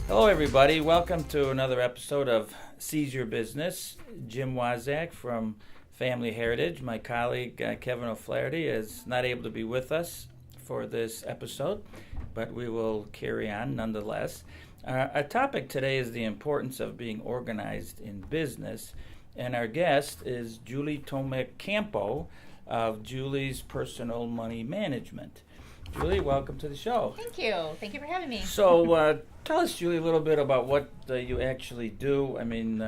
Hello, everybody. Welcome to another episode of Seize Your Business. Jim Wazak from Family Heritage. My colleague Kevin O'Flaherty is not able to be with us for this episode, but we will carry on nonetheless. Our topic today is the importance of being organized in business, and our guest is Julie Campo of Julie's Personal Money Management. Julie, welcome to the show. Thank you. Thank you for having me. So, tell us, Julie, a little bit about what you actually do. I mean,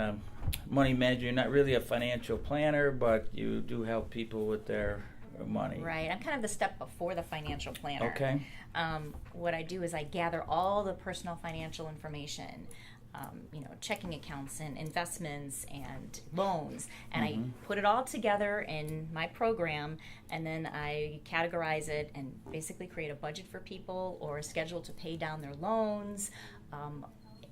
money manager, you're not really a financial planner, but you do help people with their money. Right. I'm kind of the step before the financial planner. Okay. What I do is I gather all the personal financial information, checking accounts and investments and loans, and I put it all together in my program, and then I categorize it and basically create a budget for people or a schedule to pay down their loans.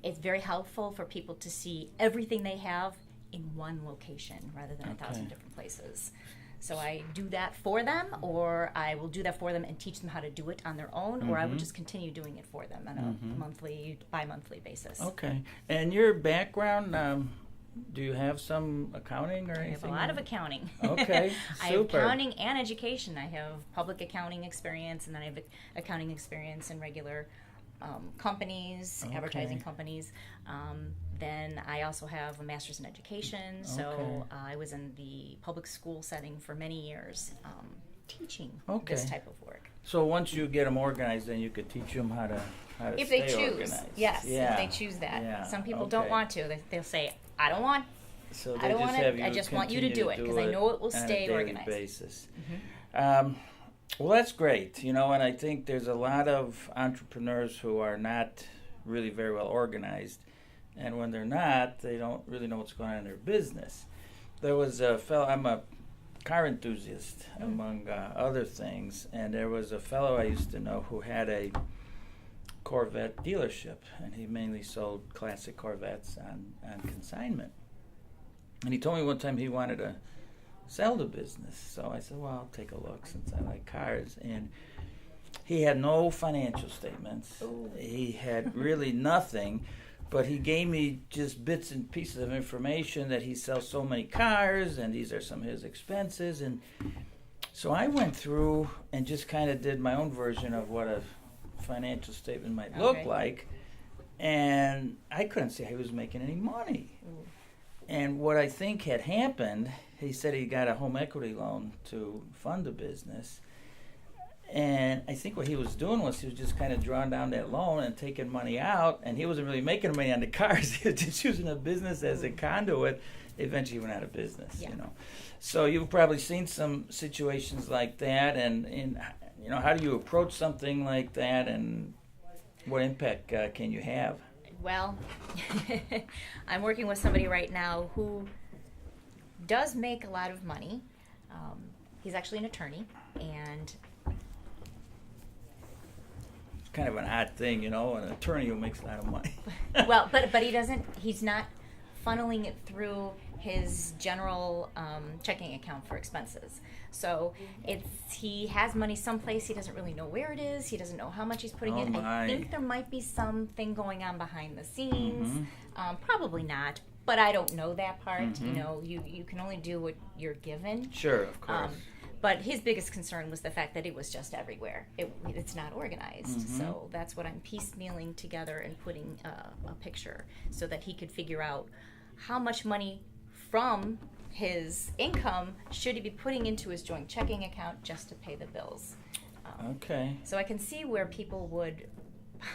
It's very helpful for people to see everything they have in one location rather than 1,000 different places. So I do that for them, or I will do that for them and teach them how to do it on their own, or I will just continue doing it for them on a monthly, bi-monthly basis. Okay. And your background, do you have some accounting or anything? I have a lot of accounting. Okay, I have accounting and education. I have public accounting experience, and then I have accounting experience in regular companies, advertising companies. Then I also have a master's in education, so I was in the public school setting for many years teaching this type of work. So once you get them organized, then you could teach them how to if stay they choose, organized. yes, Yeah. if they choose that. Yeah. Some people don't want to. They'll say, I don't want So I don't want have it. you I just want you to do it because I know it will stay on a organized. daily basis. Well, that's great. And I think there's a lot of entrepreneurs who are not really very well organized. And when they're not, they don't really know what's going on in their business. There was a fellow, I'm a car enthusiast, among other things, and there was a fellow I used to know who had a Corvette dealership, and he mainly sold classic Corvettes on consignment. And he told me one time he wanted to sell the business. So I said, well, I'll take a look since I like cars. And he had no financial statements. Ooh. He had really nothing. But he gave me just bits and pieces of information that he sells so many cars, and these are some of his expenses. And so I went through and just kind of did my own version of what a financial statement might look like. And I couldn't see how he was making any money. Ooh. And what I think had happened, he said he got a home equity loan to fund the business. And I think what he was doing was he was just kind of drawing down that loan and taking money out, and he wasn't really making money on the cars. He was just using the business as a conduit. Eventually he went out of business, So you've probably seen some situations like that, and how do you approach something like that, and what impact can you have? Well, I'm working with somebody right now who does make a lot of money. He's actually an attorney, and Kind of an odd thing, an attorney who makes a lot of money. well, but he's not funneling it through his general checking account for expenses. So he has money someplace, he doesn't really know where it is, he doesn't know how much he's putting in. I think there might be something going on behind the scenes. Probably not, but I don't know that part. You can only do what you're given. Sure, of course. But his biggest concern was the fact that it was just everywhere. It's not organized. So that's what I'm piecemealing together and putting a picture so that he could figure out how much money from his income should he be putting into his joint checking account just to pay the bills. So I can see where people would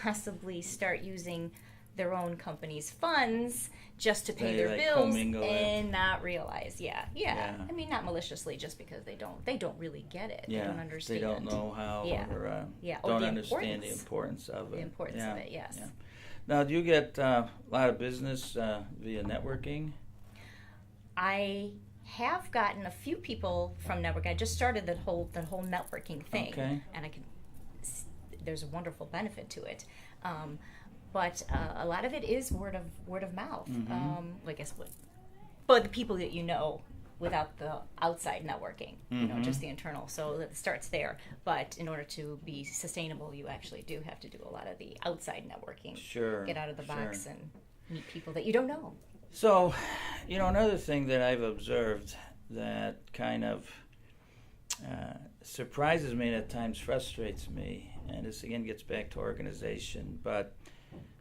possibly start using their own company's funds just to pay their bills and not realize. I mean, not maliciously, just because they don't really get it. They don't understand. They don't know how or don't understand the importance of it. The importance of it, yes. Yeah. Now, do you get a lot of business via networking? I have gotten a few people from network. I just started that whole networking thing, and there's a wonderful benefit to it. But a lot of it is word of mouth. I guess but the people that you know without the outside networking, just the internal. So it starts there. But in order to be sustainable, you actually do have to do a lot of the outside networking. Sure. Get out of the box and meet people that you don't know. So, another thing that I've observed that kind of surprises me and at times frustrates me, and this again gets back to organization, but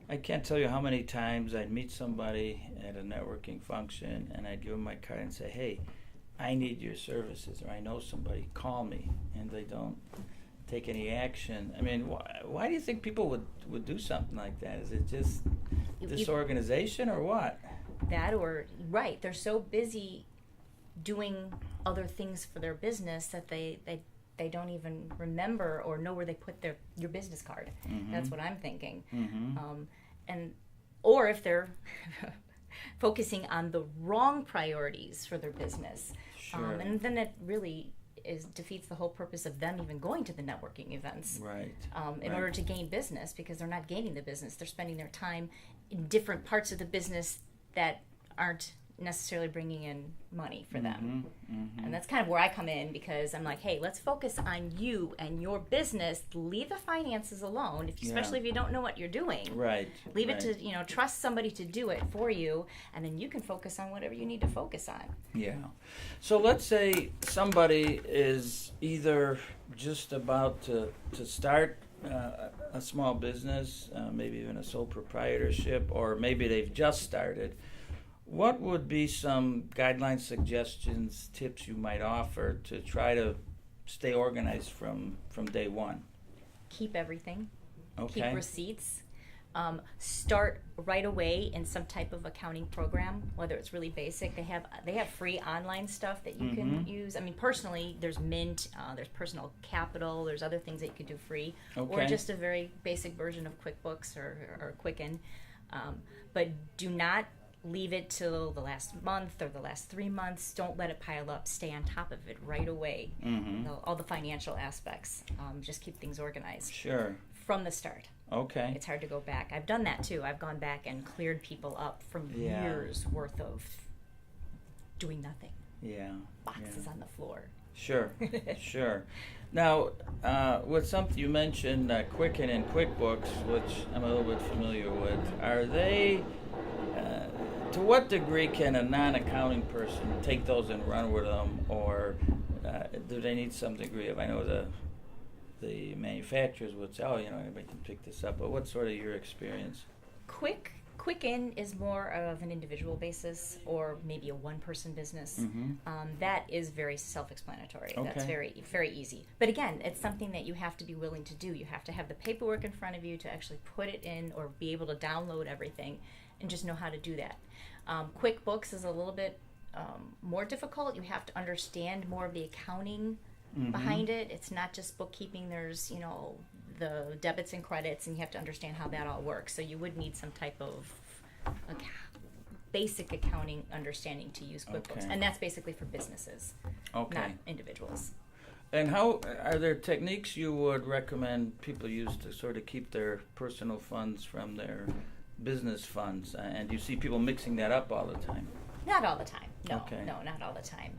I can't tell you how many times I'd meet somebody at a networking function and I'd give them my card and say, hey, I need your services, or I know somebody, call me, and they don't take any action. I mean, why do you think people would do something like that? Is it just disorganization or what? That or, right, they're so busy doing other things for their business that they don't even remember or know where they put your business card. That's what I'm thinking. Or if they're focusing on the wrong priorities for their business, and then it really defeats the whole purpose of them even going to the networking events. Right. In order to gain business, because they're not gaining the business, they're spending their time in different parts of the business that aren't necessarily bringing in money for them. And that's kind of where I come in, because I'm like, hey, let's focus on you and your business. Leave the finances alone, especially if you don't know what you're doing. Right. Leave it to, trust somebody to do it for you, and then you can focus on whatever you need to focus on. Yeah. So let's say somebody is either just about to start a small business, maybe even a sole proprietorship, or maybe they've just started. What would be some guidelines, suggestions, tips you might offer to try to stay organized from day one? Keep everything. Okay. Keep receipts. Start right away in some type of accounting program, whether it's really basic. They have free online stuff that you can use. I mean, personally, there's Mint, there's Personal Capital, there's other things that you could do free, or just a very basic version of QuickBooks or Quicken. But do not leave it till the last month or the last 3 months. Don't let it pile up. Stay on top of it right away. All the financial aspects. Just keep things organized. Sure. From the start. Okay. It's hard to go back. I've done that too. I've gone back and cleared people up from years worth of doing nothing. Yeah. Boxes on the floor. Sure. Sure. Now, with something you mentioned, Quicken and QuickBooks, which I'm a little bit familiar with, are they... to what degree can a non-accounting person take those and run with them, or do they need some degree of, I know the manufacturers would say, anybody can pick this up, but what's sort of your experience? Quicken is more of an individual basis, or maybe a one-person business. That is very self-explanatory. Okay. That's very, very easy. But again, it's something that you have to be willing to do. You have to have the paperwork in front of you to actually put it in, or be able to download everything and just know how to do that. QuickBooks is a little bit more difficult. You have to understand more of the accounting behind it. It's not just bookkeeping. There's, the debits and credits, and you have to understand how that all works. So you would need some type of basic accounting understanding to use QuickBooks. Okay. And that's basically for businesses, not individuals. And how are there techniques you would recommend people use to sort of keep their personal funds from their business funds? And you see people mixing that up all the time? Not all the time. No, Okay. no, not all the time.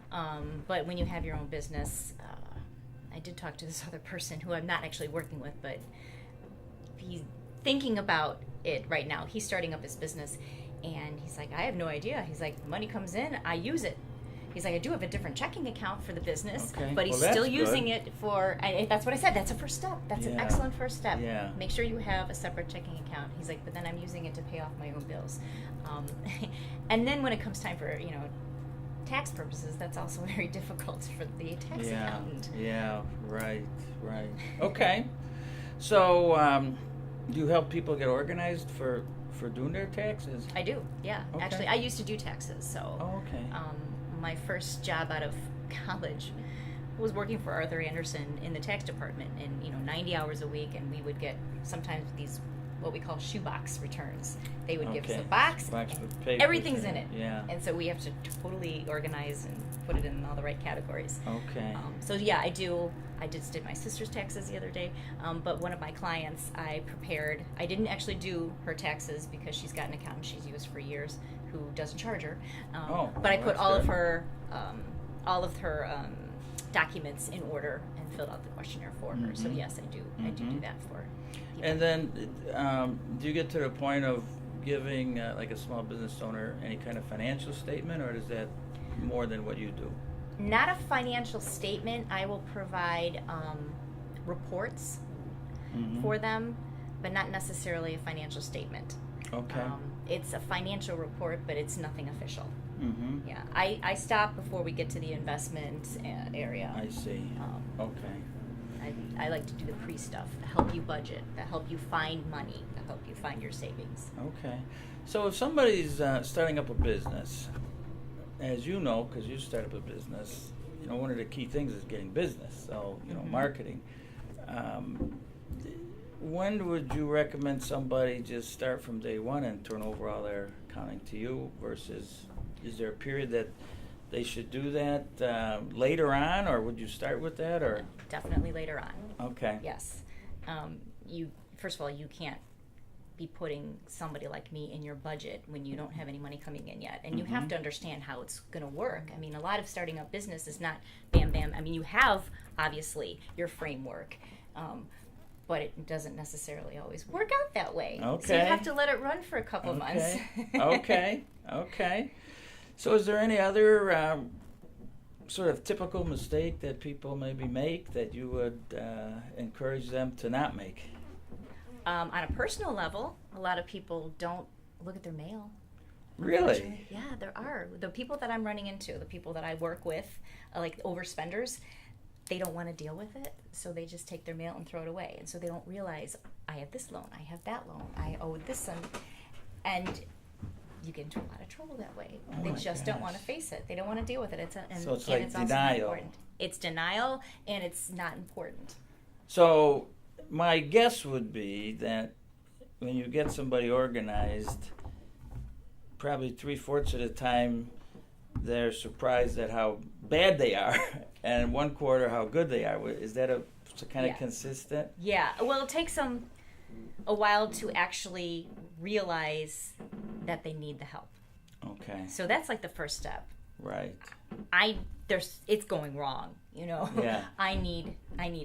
But when you have your own business, I did talk to this other person who I'm not actually working with, but he's thinking about it right now. He's starting up his business, and he's like, I have no idea. He's like, money comes in, I use it. He's like, I do have a different checking account for the business, but he's still using it for, that's what I said, that's a first step. That's an excellent first step. Yeah. Make sure you have a separate checking account. He's like, but then I'm using it to pay off my own bills. And then when it comes time for, tax purposes, that's also very difficult for the tax accountant. Yeah, right. Okay. So, do you help people get organized for doing their taxes? I do, yeah. Okay. Actually, I used to do taxes, so. Oh, okay. My first job out of college was working for Arthur Anderson in the tax department, and 90 hours a week, and we would get sometimes these what we call shoebox returns. They would give us a box with papers, everything's in it. Yeah. And so we have to totally organize and put it in all the right categories. Okay. So yeah, I just did my sister's taxes the other day, but one of my clients I prepared. I didn't actually do her taxes because she's got an accountant she's used for years who doesn't charge her. But I put all of her all of her documents in order and filled out the questionnaire for her. So yes, I do. I do that for people. And then, do you get to the point of giving like a small business owner any kind of financial statement, or is that more than what you do? Not a financial statement. I will provide reports for them, but not necessarily a financial statement. Okay. It's a financial report, but it's nothing official. Yeah, I stop before we get to the investment area. I see. Okay. I like to do the pre-stuff, to help you budget, to help you find money, to help you find your savings. Okay. So if somebody's starting up a business, as you know, because you started up a business, you know, one of the key things is getting business. So, you know, marketing. When would you recommend somebody just start from day one and turn over all their accounting to you versus, is there a period that they should do that later on, or would you start with that, or? Definitely later on. Okay. Yes. You first of all, you can't be putting somebody like me in your budget when you don't have any money coming in yet, and you have to understand how it's going to work. I mean, a lot of starting up business is not bam bam. I mean, you have obviously your framework. But it doesn't necessarily always work out that way. Okay. So you have to let it run for a couple months. Okay. So is there any other sort of typical mistake that people maybe make that you would encourage them to not make? On a personal level, a lot of people don't look at their mail. Really? Yeah, there are. The people that I'm running into, the people that I work with, like overspenders, they don't want to deal with it, so they just take their mail and throw it away. And so they don't realize, I have this loan, I have that loan, I owe this one. And you get into a lot of trouble that way. They just don't want to face it. They don't want to deal with it. So it's like denial. It's denial, and it's not important. So my guess would be that when you get somebody organized, probably 3/4 of the time they're surprised at how bad they are, and 1/4 how good they are. Is that a kind of consistent? Yeah. Well, it takes them a while to actually realize that they need the help. Okay. So that's like the first step. Right. It's going wrong, you know. Yeah. I need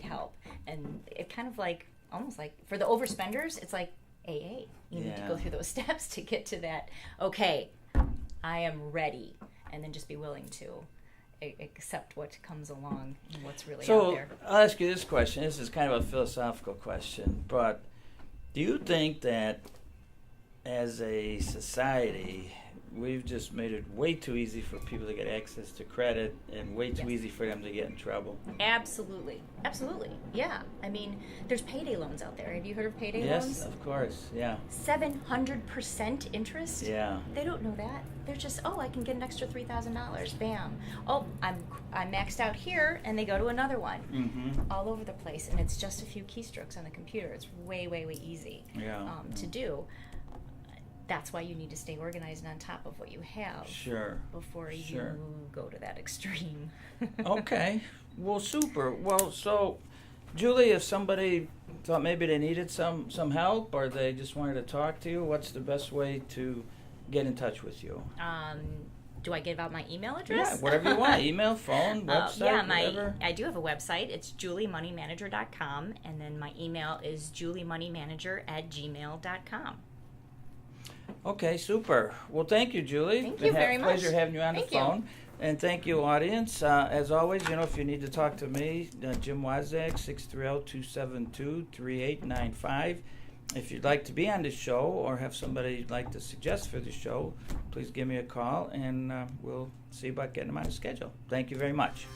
help, and it kind of like almost like for the overspenders, it's like AA. You need to go through those steps to get to that. Okay, I am ready. And then just be willing to accept what comes along and what's really out there. So I'll ask you this question. This is kind of a philosophical question, but do you think that as a society, we've just made it way too easy for people to get access to credit and way too easy for them to get in trouble? Absolutely. Yeah. I mean, there's payday loans out there. Have you heard of payday loans? Yes, of course. Yeah. 700% interest? Yeah. They don't know that. They're just, I can get an extra $3,000. Bam. Oh, I'm maxed out here, and they go to another one. All over the place, and it's just a few keystrokes on the computer. It's way, way, way easy to do. That's why you need to stay organized and on top of what you have. Sure. Before you go to that extreme. Okay. Well, super. Well, so, Julie, if somebody thought maybe they needed some help or they just wanted to talk to you, what's the best way to get in touch with you? Do I give out my email address? Yeah, whatever you want. Email, phone, website, whatever. I do have a website. It's juliemoneymanager.com, and then my email is juliemoneymanager@gmail.com. Okay, super. Well, thank you, Julie. Thank you very much. Pleasure having you on the phone. And thank you, audience. As always, if you need to talk to me, Jim Wozniak, 630-272-3895. If you'd like to be on the show or have somebody you'd like to suggest for the show, please give me a call, and we'll see about getting them on the schedule. Thank you very much.